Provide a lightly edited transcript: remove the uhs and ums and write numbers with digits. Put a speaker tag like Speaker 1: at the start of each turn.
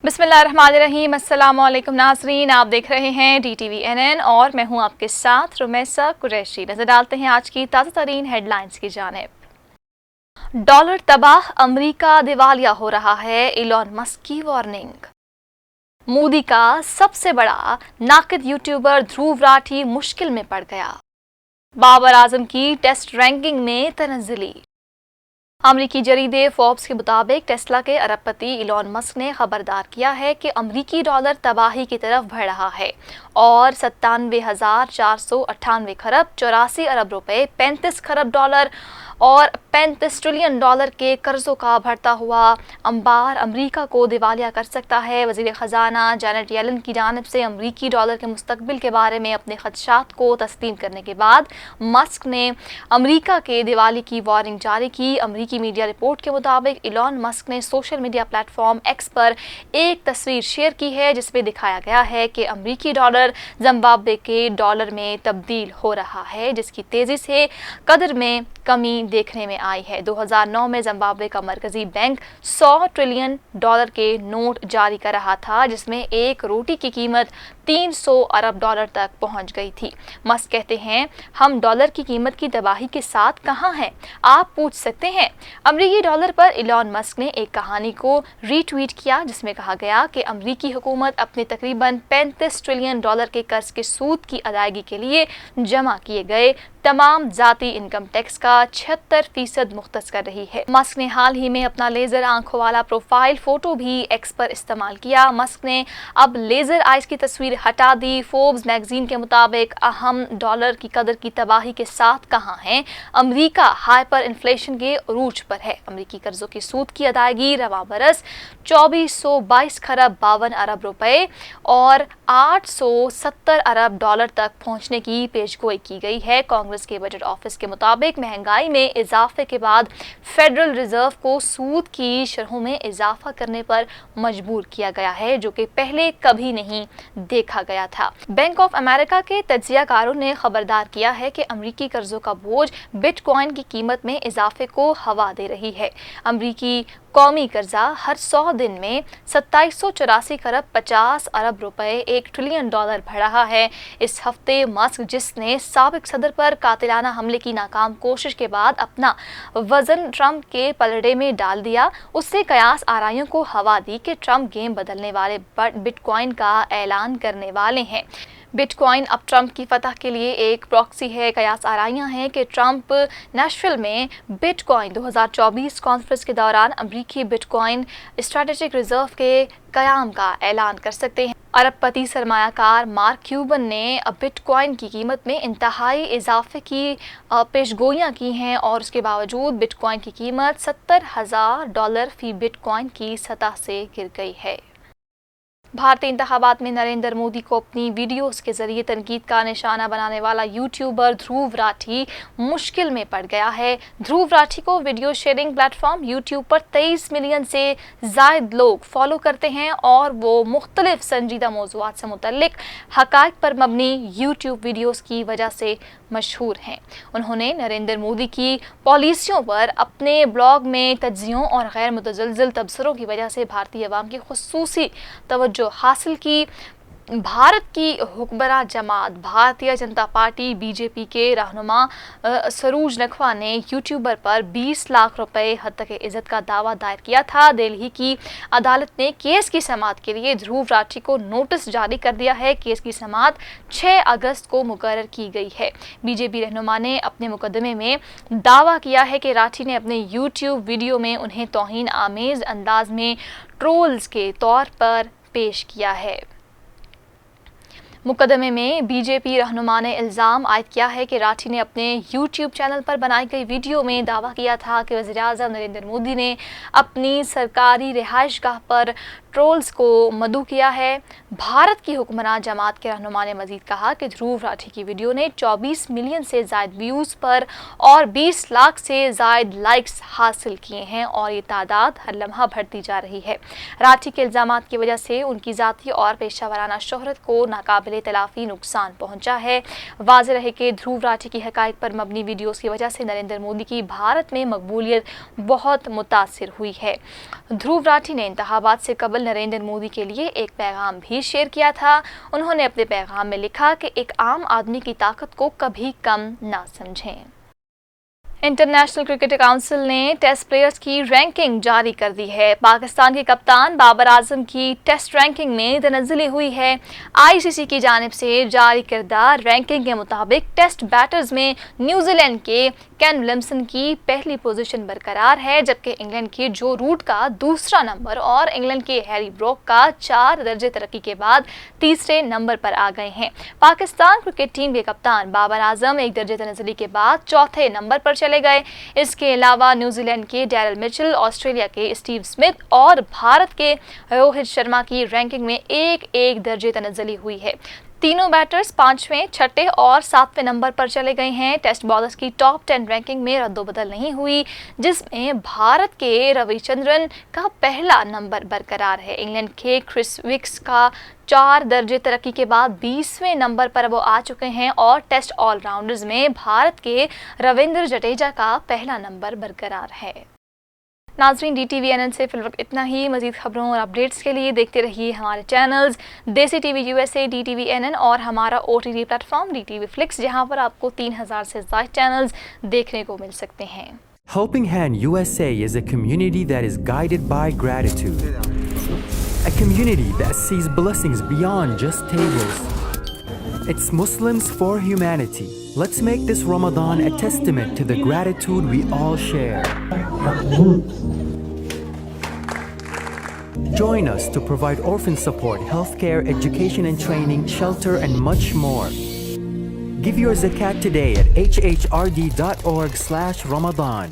Speaker 1: बिस्मिल्लाहिर्रहमानिर्रहीम। अस्सलाम वालेकुम नाज़रीन, आप देख रहे हैं DTV और मैं हूं आपके साथ रुमैसा कुरैशी। नजर डालते हैं आज की ताज़ा तरीन हेडलाइंस की जानिब। डॉलर तबाह, अमरीका दिवालिया हो रहा है, इलॉन मस्क की वार्निंग। मोदी का सबसे बड़ा नाकिद यूट्यूबर ध्रुव राठी मुश्किल में पड़ गया। बाबर आजम की टेस्ट रैंकिंग में तनज़्ज़ुली। अमरीकी जरीदे फोर्ब्स के मुताबिक टेस्ला के अरबपति इलॉन मस्क ने खबरदार किया है कि अमरीकी डॉलर तबाही की तरफ बढ़ रहा है और 97,498 खरब 84 अरब रुपए, 35 खरब डॉलर और 35 ट्रिलियन डॉलर के कर्जों का बढ़ता हुआ अंबार अमरीका को दिवालिया कर सकता है। वज़ीर ख़जाना जैनेट येलन की जानिब से अमरीकी डॉलर के मुस्तकबिल के बारे में अपने खदशात को तस्लीम करने के बाद मस्क ने अमरीका के दिवाली की वार्निंग जारी की। अमरीकी मीडिया रिपोर्ट के मुताबिक इलॉन मस्क ने सोशल मीडिया प्लेटफॉर्म एक्स पर एक तस्वीर शेयर की है जिसमें दिखाया गया है कि अमरीकी डॉलर जिम्बाब्वे के डॉलर में तब्दील हो रहा है, जिसकी तेज़ी से कदर में कमी देखने में आई है। 2009 में जिम्बाब्वे का मरकजी बैंक 100 ट्रिलियन डॉलर के नोट जारी कर रहा था, जिसमें एक रोटी की कीमत 300 अरब डॉलर तक पहुंच गई थी। मस्क कहते हैं, हम डॉलर की कीमत की तबाही के साथ कहां हैं, आप पूछ सकते हैं। अमरीकी डॉलर पर इलॉन मस्क ने एक कहानी को रीट्वीट किया जिसमें कहा गया कि अमरीकी हुकूमत अपने तकरीबन 35 ट्रिलियन डॉलर के कर्ज के सूद की अदायगी के लिए जमा किए गए तमाम जाती इनकम टैक्स का 76% मुख्तस कर रही है। मस्क ने हाल ही में अपना लेजर आंखों वाला प्रोफाइल फोटो भी एक्स पर इस्तेमाल किया। मस्क ने अब लेजर आइज की तस्वीर हटा दी। फोर्ब्स मैगजीन के मुताबिक अहम डॉलर की कदर की तबाही के साथ कहां है, अमरीका हाइपर इन्फ्लेशन के उरूज पर है। अमरीकी कर्जों की सूद की अदायगी रवा बरस 2422 खरब 52 अरब रुपए और 870 अरब डॉलर तक पहुंचने की पेशगोई की गई है। कांग्रेस के बजट ऑफिस के मुताबिक महंगाई में इजाफे के बाद फेडरल रिजर्व को सूद की शरहों में इजाफा करने पर मजबूर किया गया है, जो कि पहले कभी नहीं देखा गया था। बैंक ऑफ अमेरिका के तज्जियाकारों ने खबरदार किया है कि अमरीकी कर्जों का बोझ बिटकॉइन की कीमत में इजाफे को हवा दे रही है। अमरीकी कौमी कर्जा हर 100 दिन में 2784 खरब 50 अरब रुपए 1 ट्रिलियन डॉलर बढ़ रहा है। इस हफ्ते मस्क, जिसने साबिक सदर पर कातिलाना हमले की नाकाम कोशिश के बाद अपना वजन ट्रंप के पलड़े में डाल दिया, उससे कयास आराइयों को हवा दी कि ट्रंप गेम बदलने वाले बिटकॉइन का ऐलान करने वाले हैं। बिटकॉइन अब ट्रंप की फतह के लिए एक प्रॉक्सी है। कयास आराइयां हैं कि ट्रंप नेशविल में बिटकॉइन 2024 कॉन्फ्रेंस के दौरान अमरीकी बिटकॉइन स्ट्रेटेजिक रिजर्व के कयाम का ऐलान कर सकते हैं। अरबपति सरमायाकार मार्क क्यूबन ने बिटकॉइन की कीमत में इंतहाई इजाफे की पेशगोइयां की हैं और उसके बावजूद बिटकॉइन की कीमत $70,000 फी बिटकॉइन की सतह से गिर गई है। भारतीय इंतखाबात में नरेंद्र मोदी को अपनी वीडियोस के जरिए तनकीद का निशाना बनाने वाला यूट्यूबर ध्रुव राठी मुश्किल में पड़ गया है। ध्रुव राठी को वीडियो शेयरिंग प्लेटफॉर्म यूट्यूब पर 23 मिलियन से ज़ायद लोग फॉलो करते हैं और वो मुख्तलिफ संजीदा मौज़ूआत से मुतल्लिक हक़ाइक़ पर मबनी यूट्यूब वीडियोस की वजह से मशहूर हैं। उन्होंने नरेंद्र मोदी की पॉलिसियों पर अपने ब्लॉग में तज्ज़ियों और गैर मुतज़लज़िल तबसरों की वजह से भारतीय अवाम की खुसूसी तवज्जो हासिल की। भारत की हुक्मरान जमात भारतीय जनता पार्टी बीजेपी के रहनुमा सरूज नकवा ने यूट्यूबर पर 20 लाख रुपए हद तक इज्जत का दावा दायर किया था। दिल्ली की अदालत ने केस की समाअत के लिए ध्रुव राठी को नोटिस जारी कर दिया है। केस की समाअत 6 अगस्त को मुकर्रर की गई है। बीजेपी रहनुमा ने अपने मुकदमे में दावा किया है कि राठी ने अपने यूट्यूब वीडियो में उन्हें तौहीन आमेज अंदाज में ट्रोल्स के तौर पर पेश किया है। मुकदमे में बीजेपी रहनुमा ने इल्ज़ाम आयद किया है कि राठी ने अपने यूट्यूब चैनल पर बनाई गई वीडियो में दावा किया था कि वज़ीर-ए-आज़म नरेंद्र मोदी ने अपनी सरकारी रिहाइशगाह पर ट्रोल्स को मदऊ किया है। भारत की हुक्मरान जमात के रहनुमा ने मजीद कहा कि ध्रुव राठी की वीडियो ने 24 मिलियन से ज़ायद व्यूज़ पर और 20 लाख से ज़ायद लाइक्स हासिल किए हैं और ये तादाद हर लम्हा बढ़ती जा रही है। राठी के इल्ज़ामात की वजह से उनकी ज़ाती और पेशा वाराना शोहरत को नाकाबिले तलाफ़ी नुकसान पहुँचा है। वाज़ेह रहे कि ध्रुव राठी की हक़ाइक़ पर मबनी वीडियोज़ की वजह से नरेंद्र मोदी की भारत में मकबूलियत बहुत मुतासिर हुई है। ध्रुव राठी ने इंतखाबात से कबल اول نریندر مودی کے لیے ایک پیغام بھی شیئر کیا تھا۔ انہوں نے اپنے پیغام میں لکھا کہ ایک عام آدمی کی طاقت کو کبھی کم نہ سمجھیں۔ انٹرنیشنل کرکٹ کونسل نے ٹیسٹ پلیئرز کی رینکنگ جاری کر دی ہے۔ پاکستان کے کپتان بابر اعظم کی ٹیسٹ رینکنگ میں تنزلی ہوئی ہے۔ آئی سی سی کی جانب سے جاری کردہ رینکنگ کے مطابق ٹیسٹ بیٹرز میں نیوزی لینڈ کے کین ولیمسن کی پہلی پوزیشن برقرار ہے، جبکہ انگلینڈ کے جو روٹ کا دوسرا نمبر اور انگلینڈ کے ہیری بروک کا 4 درجے ترقی کے بعد تیسرے نمبر پر آ گئے ہیں۔ پاکستان کرکٹ ٹیم کے کپتان بابر اعظم 1 درجے تنزلی کے بعد چوتھے نمبر پر چلے گئے۔ اس کے علاوہ نیوزی لینڈ کے ڈیرل مچل، آسٹریلیا کے اسٹیو اسمتھ اور بھارت کے روہت شرما کی رینکنگ میں 1 درجے تنزلی ہوئی ہے۔ تینوں بیٹرز 5ویں، 6ٹھے اور 7ویں نمبر پر چلے گئے ہیں۔ ٹیسٹ بالرز کی ٹاپ 10 رینکنگ میں رد و بدل نہیں ہوئی، جس میں بھارت کے روی چندرن کا پہلا نمبر برقرار ہے۔ انگلینڈ کے کرس وکس کا 4 درجے ترقی کے بعد 20ویں نمبر پر وہ آ چکے ہیں اور ٹیسٹ آل راؤنڈرز میں بھارت کے رویندر جڈیجا کا پہلا نمبر برقرار ہے۔ ناظرین، DTV سے فی الوقت اتنا ہی۔ مزید خبروں اور اپڈیٹس کے لیے دیکھتے رہیے ہمارے چینلز دیسی T V USA، DTV NN اور ہمارا OTT plate form DTV Flix، جہاں پر آپ کو 3000 سے زائد چینلز دیکھنے کو مل سکتے ہیں۔
Speaker 2: Helping Hand USA is a community that is guided by gratitude. A community that sees blessings beyond just tables. It's Muslims for humanity. Let's make this Ramadan a testament to the gratitude we all share. Join us to provide orphan support, healthcare, education and training, shelter, and much more. Give your zakat today at hhrd.org/Ramadan.